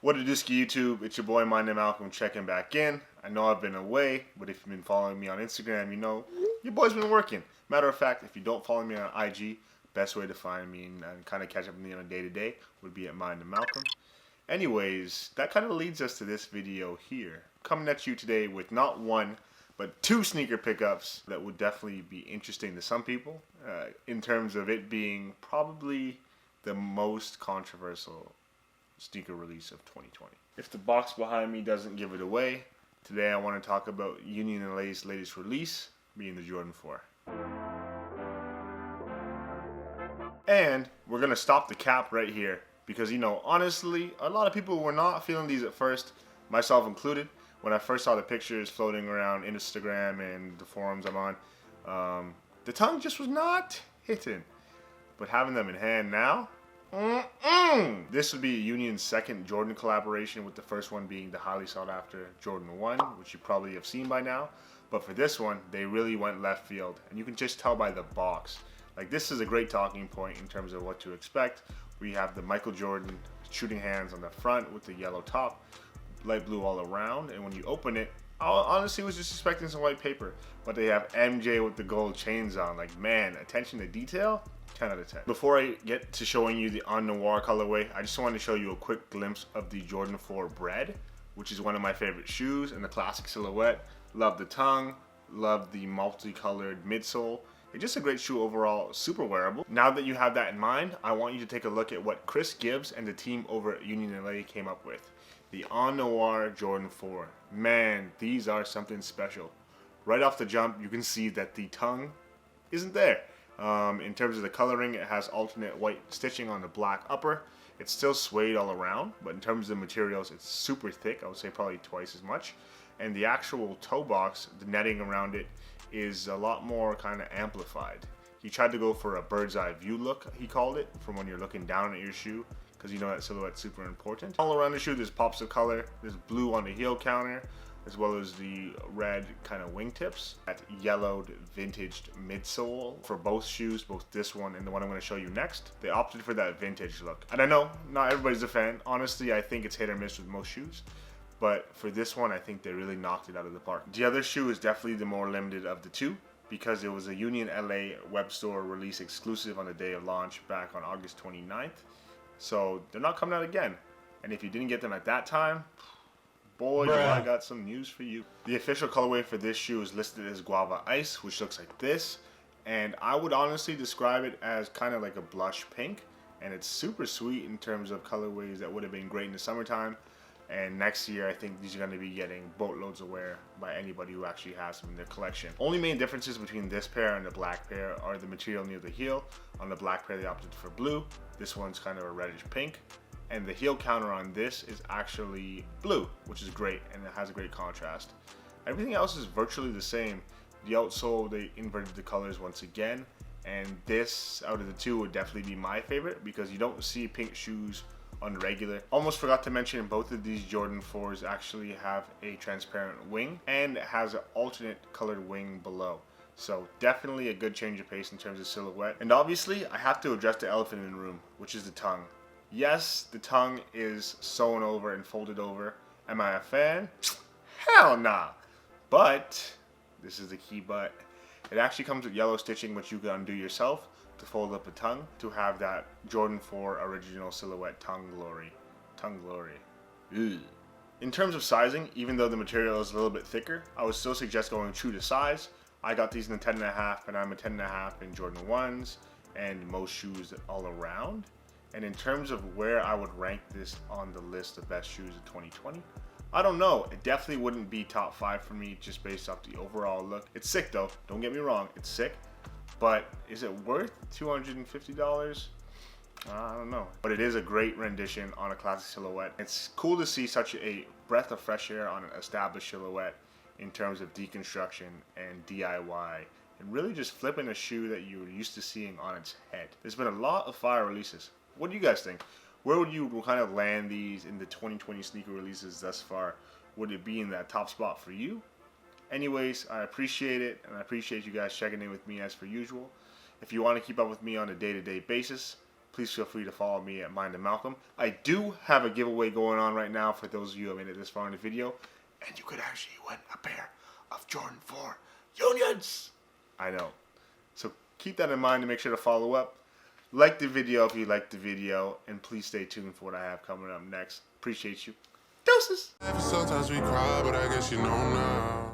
What it do, ski YouTube? It's your boy, my name Malcolm, checking back in. I know I've been away, but if you've been following me on Instagram, you know your boy's been working. Matter of fact, if you don't follow me on IG, best way to find me and kind of catch up with me on a day-to-day would be at my name Malcolm. Anyways, that kind of leads us to this video here. Coming at you today with not one, but two sneaker pickups that would definitely be interesting to some people, in terms of it being probably the most controversial sneaker release of 2020. If the box behind me doesn't give it away, today I want to talk about Union LA's latest release, being the Jordan 4. And we're going to stop the cap right here because, honestly, a lot of people were not feeling these at first, myself included. When I first saw the pictures floating around Instagram and the forums I'm on, the tongue just was not hitting. But having them in hand now, this would be Union's second Jordan collaboration, with the first one being the highly sought after Jordan 1, which you probably have seen by now. But for this one, they really went left field, and you can just tell by the box. Like, this is a great talking point in terms of what to expect. We have the Michael Jordan shooting hands on the front with the yellow top, light blue all around, and when you open it, I honestly was just expecting some white paper, but they have MJ with the gold chains on. Like, man, attention to detail, 10 out of 10. Before I get to showing you the Noir colorway, I just wanted to show you a quick glimpse of the Jordan 4 Bread, which is one of my favorite shoes and the classic silhouette. Love the tongue, love the multicolored midsole. It's just a great shoe overall, super wearable. Now that you have that in mind, I want you to take a look at what Chris Gibbs and the team over at Union LA came up with. The Noir Jordan 4. Man, these are something special. Right off the jump, you can see that the tongue isn't there. In terms of the coloring, it has alternate white stitching on the black upper. It's still suede all around, but in terms of the materials, it's super thick. I would say probably twice as much. And the actual toe box, the netting around it, is a lot more kind of amplified. He tried to go for a bird's eye view look, he called it, from when you're looking down at your shoe, because you know that silhouette's super important. All around the shoe, there's pops of color. There's blue on the heel counter, as well as the red kind of wingtips. That yellowed vintaged midsole for both shoes, both this one and the one I'm going to show you next. They opted for that vintage look. And I know not everybody's a fan. Honestly, I think it's hit or miss with most shoes. But for this one, I think they really knocked it out of the park. The other shoe is definitely the more limited of the two, because it was a Union LA web store release exclusive on the day of launch back on August 29th. So they're not coming out again. And if you didn't get them at that time, boy, do I got some news for you. The official colorway for this shoe is listed as Guava Ice, which looks like this. And I would honestly describe it as kind of like a blush pink. And it's super sweet in terms of colorways that would have been great in the summertime. And next year, I think these are going to be getting boatloads of wear by anybody who actually has them in their collection. Only main differences between this pair and the black pair are the material near the heel. On the black pair, they opted for blue. This one's kind of a reddish pink. And the heel counter on this is actually blue, which is great, and it has a great contrast. Everything else is virtually the same. The outsole, they inverted the colors once again. And this, out of the two, would definitely be my favorite because you don't see pink shoes on the regular. Almost forgot to mention, both of these Jordan 4s actually have a transparent wing, and it has an alternate colored wing below. So definitely a good change of pace in terms of silhouette. And obviously, I have to address the elephant in the room, which is the tongue. Yes, the tongue is sewn over and folded over. Am I a fan? Hell nah. But, this is the key but, it actually comes with yellow stitching, which you can undo yourself to fold up a tongue to have that Jordan 4 original silhouette tongue glory. Tongue glory. Ugh. In terms of sizing, even though the material is a little bit thicker, I would still suggest going true to size. I got these in a 10.5, and I'm a 10.5 in Jordan 1s and most shoes all around. And in terms of where I would rank this on the list of best shoes of 2020, I don't know. It definitely wouldn't be top 5 for me just based off the overall look. It's sick though, don't get me wrong, it's sick. But is it worth $250? I don't know. But it is a great rendition on a classic silhouette. It's cool to see such a breath of fresh air on an established silhouette in terms of deconstruction and DIY. And really just flipping a shoe that you're used to seeing on its head. There's been a lot of fire releases. What do you guys think? Where would you kind of land these in the 2020 sneaker releases thus far? Would it be in that top spot for you? Anyways, I appreciate it, and I appreciate you guys checking in with me as per usual. If you want to keep up with me on a day-to-day basis, please feel free to follow me at Mind and Malcolm. I do have a giveaway going on right now for those of you who have made it this far in the video, and you could actually win a pair of Jordan 4 Unions. I know. So keep that in mind and make sure to follow up. Like the video if you liked the video, and please stay tuned for what I have coming up next. Appreciate you. Deuces. Sometimes we cry, but I guess you know now.